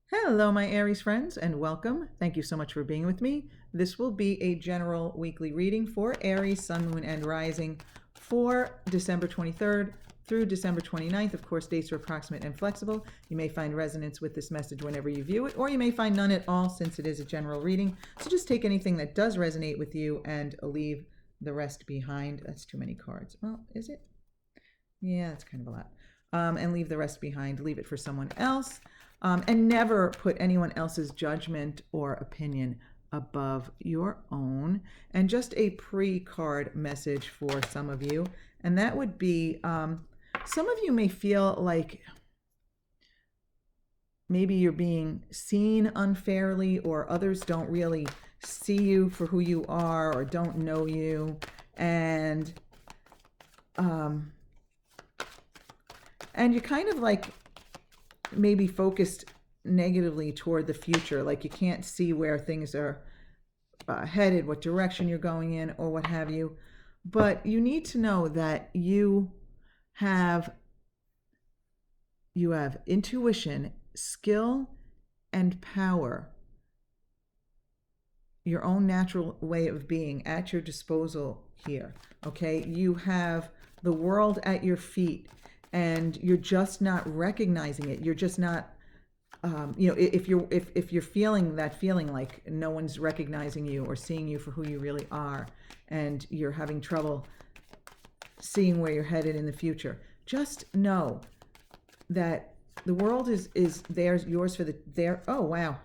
Hello, my Aries friends, and welcome. Thank you so much for being with me. This will be a general weekly reading for Aries, Sun, Moon, and Rising for December 23rd through December 29th. Of course, dates are approximate and flexible. You may find resonance with this message whenever you view it, or you may find none at all since it is a general reading. So just take anything that does resonate with you and leave the rest behind. That's too many cards. Well, is it? Yeah, that's kind of a lot. And leave the rest behind. Leave it for someone else. And never put anyone else's judgment or opinion above your own. And just a pre-card message for some of you. And that would be, some of you may feel like maybe you're being seen unfairly, or others don't really see you for who you are or don't know you. And you kind of like maybe focused negatively toward the future, like you can't see where things are headed, what direction you're going in, or what have you. But you need to know that you have intuition, skill, and power, your own natural way of being at your disposal here. Okay, you have the world at your feet, and you're just not recognizing it. You're just not, if you're feeling that feeling like no one's recognizing you or seeing you for who you really are, and you're having trouble seeing where you're headed in the future, just know that the world is theirs, yours for there. Oh wow,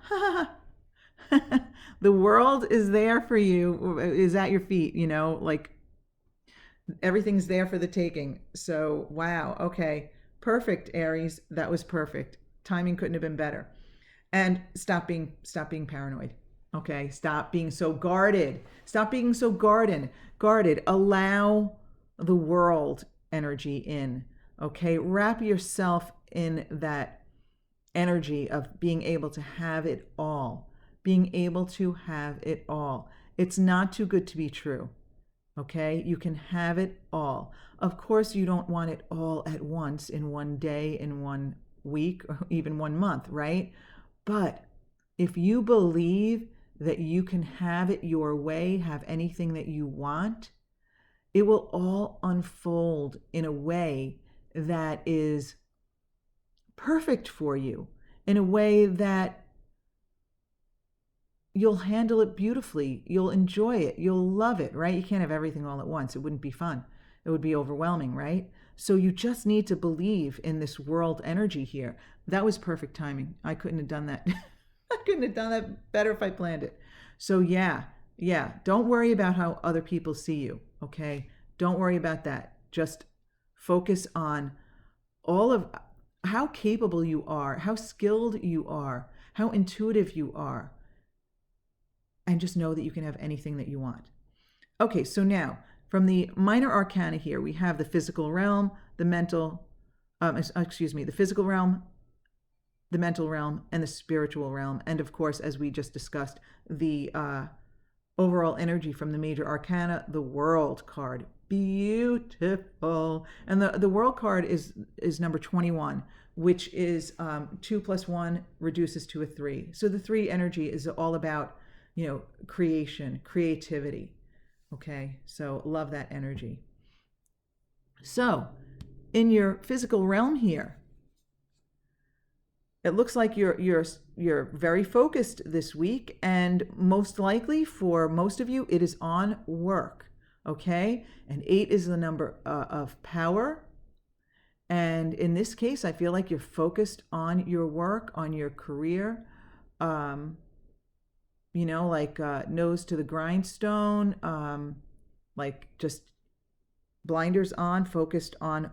the world is there for you, is at your feet. Like everything's there for the taking. So, wow. Okay. Perfect, Aries. That was perfect. Timing couldn't have been better. And stop being paranoid. Okay? Stop being so guarded. Stop being so guarded. Allow the world energy in. Okay? Wrap yourself in that energy of being able to have it all. Being able to have it all. It's not too good to be true. Okay, you can have it all. Of course, you don't want it all at once in one day, in 1 week, or even 1 month, right? But if you believe that you can have it your way, have anything that you want, it will all unfold in a way that is perfect for you, in a way that you'll handle it beautifully. You'll enjoy it. You'll love it, right? You can't have everything all at once. It wouldn't be fun. It would be overwhelming, right? So you just need to believe in this world energy here. That was perfect timing. I couldn't have done that. I couldn't have done that better if I planned it. So yeah. Don't worry about how other people see you, okay? Don't worry about that. Just focus on all of how capable you are, how skilled you are, how intuitive you are. And just know that you can have anything that you want. Okay, so now from the minor arcana here, we have the physical realm, the physical realm, the mental realm, and the spiritual realm. And of course, as we just discussed, the overall energy from the major arcana, the world card. Beautiful. And the world card is number 21, which is 2 plus 1 reduces to a 3. So the 3 energy is all about creation, creativity. Okay, so love that energy. So in your physical realm here, it looks like you're very focused this week, and most likely for most of you, it is on work. Okay, and 8 is the number of power. And in this case, I feel like you're focused on your work, on your career. Like nose to the grindstone, like just blinders on, focused on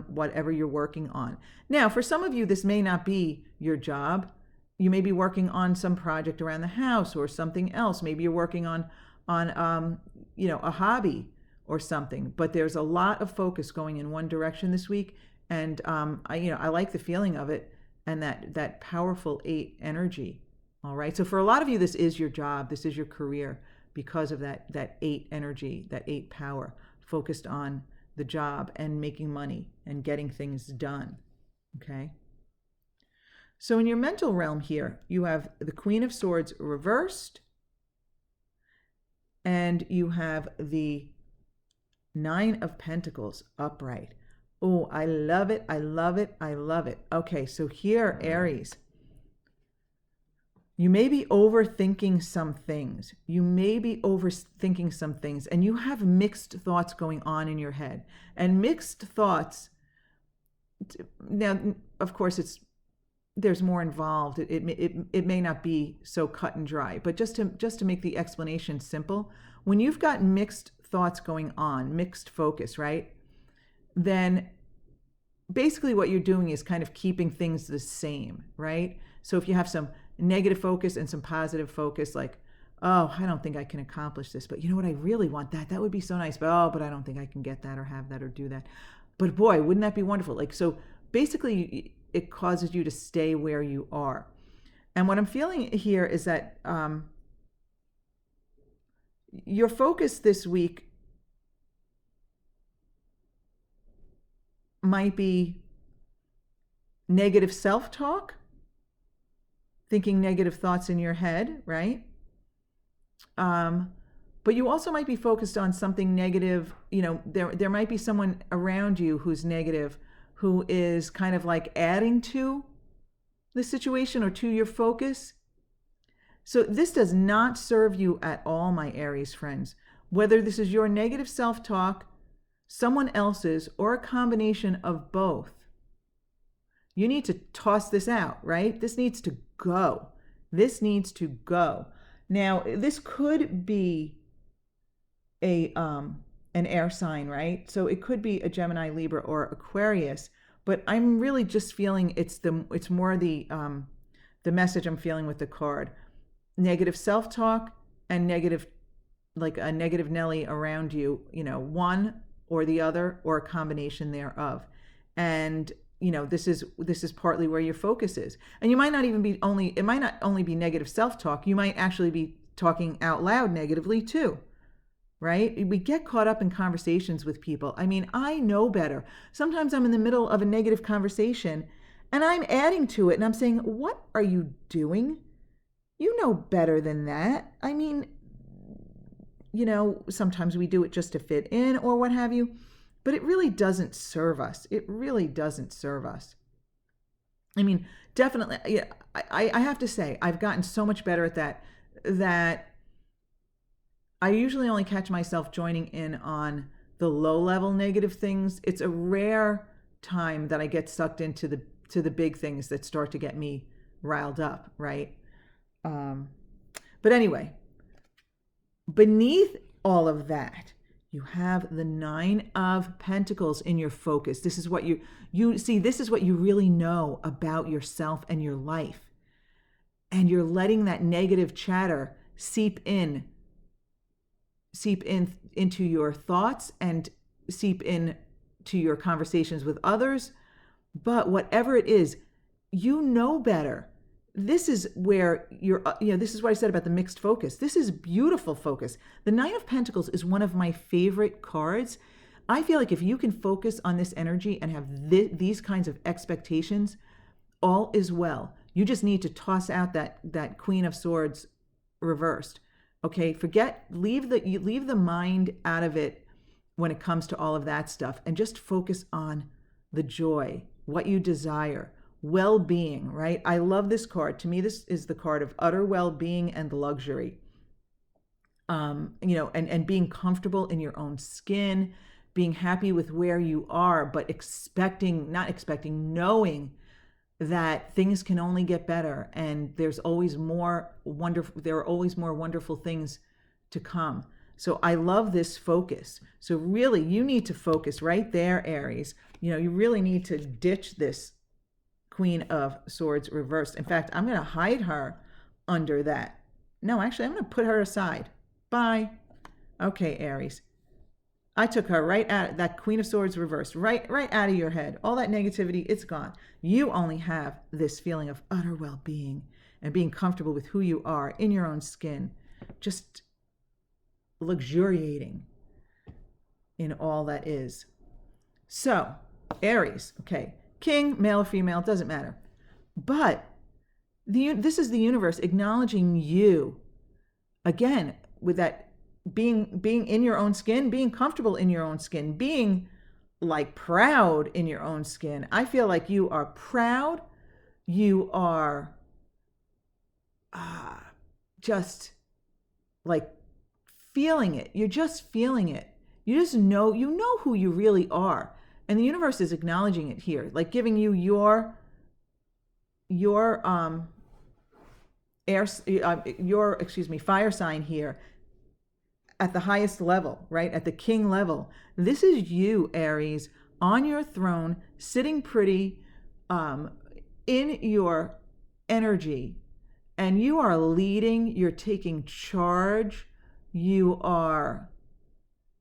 whatever you're working on. Now, for some of you, this may not be your job. You may be working on some project around the house or something else. Maybe you're working on a hobby or something. But there's a lot of focus going in one direction this week, and I like the feeling of it, and that powerful 8 energy. All right. So for a lot of you, this is your job. This is your career because of that 8 energy, that 8 power, focused on the job and making money and getting things done. Okay. So in your mental realm here, you have the Queen of Swords reversed, and you have the Nine of Pentacles upright. Oh, I love it. I love it. I love it. Okay, so here, Aries, you may be overthinking some things. You may be overthinking some things, and you have mixed thoughts going on in your head. And mixed thoughts, now, of course, there's more involved. It may not be so cut and dry, but just to make the explanation simple, when you've got mixed thoughts going on, mixed focus, right? Then basically what you're doing is kind of keeping things the same, right? So if you have some negative focus and some positive focus, like, oh, I don't think I can accomplish this, but you know what? I really want that. That would be so nice. But I don't think I can get that or have that or do that. But boy, wouldn't that be wonderful? Like, so basically it causes you to stay where you are. And what I'm feeling here is that your focus this week might be negative self-talk, thinking negative thoughts in your head, right? But you also might be focused on something negative. You know, there might be someone around you who's negative, who is kind of like adding to the situation or to your focus. So this does not serve you at all, my Aries friends. Whether this is your negative self-talk, someone else's, or a combination of both, you need to toss this out, right? This needs to go. This needs to go. Now, this could be an air sign, right? So it could be a Gemini, Libra, or Aquarius, but I'm really just feeling it's more the message I'm feeling with the card. Negative self-talk and negative, like a negative Nelly around you, you know, one or the other or a combination thereof. And you know, this is partly where your focus is. And you might not even be it might not only be negative self-talk, you might actually be talking out loud negatively too, right? We get caught up in conversations with people. I mean, I know better. Sometimes I'm in the middle of a negative conversation and I'm adding to it and I'm saying, what are you doing? You know better than that. I mean, you know, sometimes we do it just to fit in or what have you. But it really doesn't serve us. It really doesn't serve us. I mean, definitely, yeah, I have to say, I've gotten so much better at that I usually only catch myself joining in on the low-level negative things. It's a rare time that I get sucked into the big things that start to get me riled up, right? But anyway, beneath all of that, you have the Nine of Pentacles in your focus. This is what you see, this is what you really know about yourself and your life. And you're letting that negative chatter seep into your thoughts and seep in to your conversations with others. But whatever it is, you know better. This is where this is what I said about the mixed focus. This is beautiful focus. The Nine of Pentacles is one of my favorite cards. I feel like if you can focus on this energy and have these kinds of expectations, all is well. You just need to toss out that Queen of Swords reversed. Okay, leave the mind out of it when it comes to all of that stuff and just focus on the joy, what you desire. Well-being, right? I love this card. To me, this is the card of utter well-being and luxury. And being comfortable in your own skin, being happy with where you are, but knowing that things can only get better and there are always more wonderful things to come. So I love this focus. So really, you need to focus right there, Aries. You know, you really need to ditch this Queen of Swords reversed. In fact, I'm going to hide her under that. No, actually, I'm going to put her aside. Bye. Okay, Aries. I took her right out, that Queen of Swords reversed, right out of your head. All that negativity, it's gone. You only have this feeling of utter well-being and being comfortable with who you are in your own skin, just luxuriating in all that is. So, Aries, okay. King, male or female, doesn't matter. But This is the universe acknowledging you again with that being in your own skin, being comfortable in your own skin, being like proud in your own skin. I feel like you are proud. You are just like feeling it. You're just feeling it. You know who you really are. And the universe is acknowledging it here, like giving you your fire sign here at the highest level, right? At the king level. This is you, Aries, on your throne, sitting pretty, in your energy, and you are leading, you're taking charge, you are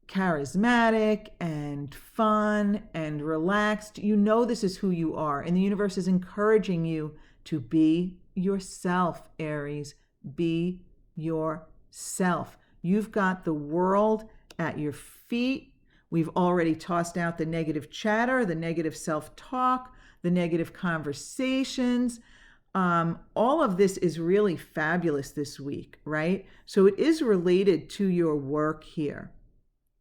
charismatic and fun and relaxed. You know this is who you are, and the universe is encouraging you to be yourself, Aries. Be yourself. You've got the world at your feet. We've already tossed out the negative chatter, the negative self-talk, the negative conversations. All of this is really fabulous this week, right? So it is related to your work here.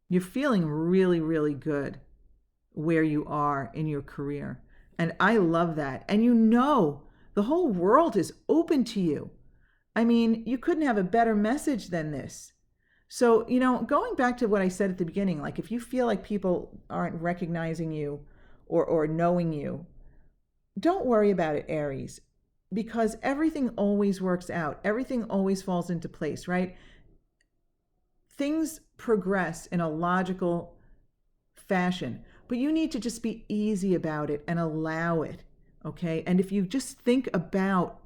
You're feeling really, really good where you are in your career. And I love that. And you know, the whole world is open to you. I mean, you couldn't have a better message than this. So, going back to what I said at the beginning, like if you feel like people aren't recognizing you or knowing you, don't worry about it, Aries, because everything always works out. Everything always falls into place, right? Things progress in a logical fashion, but you need to just be easy about it and allow it, okay? And if you just think about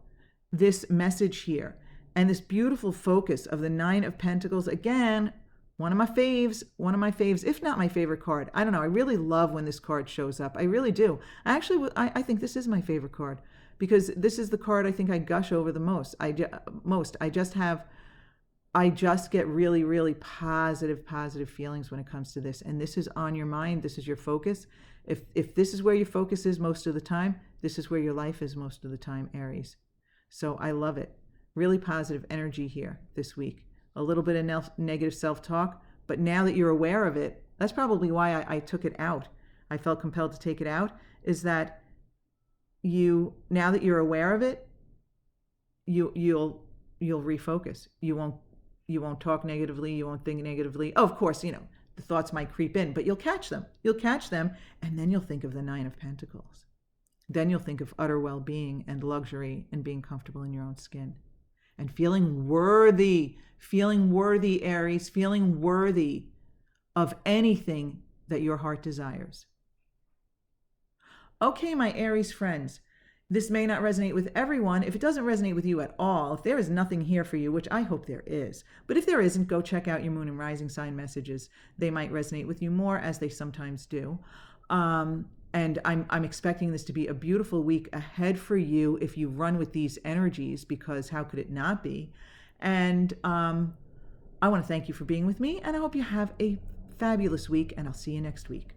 this message here and this beautiful focus of the Nine of Pentacles, again, one of my faves, if not my favorite card. I don't know. I really love when this card shows up. I really do. I think this is my favorite card because this is the card I think I gush over the most. I just get really, really positive feelings when it comes to this. And this is on your mind. This is your focus. If this is where your focus is most of the time, this is where your life is most of the time, Aries. So I love it. Really positive energy here this week. A little bit of negative self-talk, but now that you're aware of it, that's probably why I took it out. I felt compelled to take it out, is that now that you're aware of it, you'll refocus. You won't talk negatively, you won't think negatively. Oh, of course, the thoughts might creep in, but you'll catch them. And then you'll think of the Nine of Pentacles. Then you'll think of utter well-being and luxury and being comfortable in your own skin. And feeling worthy, Aries, feeling worthy of anything that your heart desires. Okay, my Aries friends, this may not resonate with everyone. If it doesn't resonate with you at all, if there is nothing here for you, which I hope there is, but if there isn't, go check out your moon and rising sign messages. They might resonate with you more, as they sometimes do. And I'm expecting this to be a beautiful week ahead for you if you run with these energies, because how could it not be? And I want to thank you for being with me, and I hope you have a fabulous week, and I'll see you next week.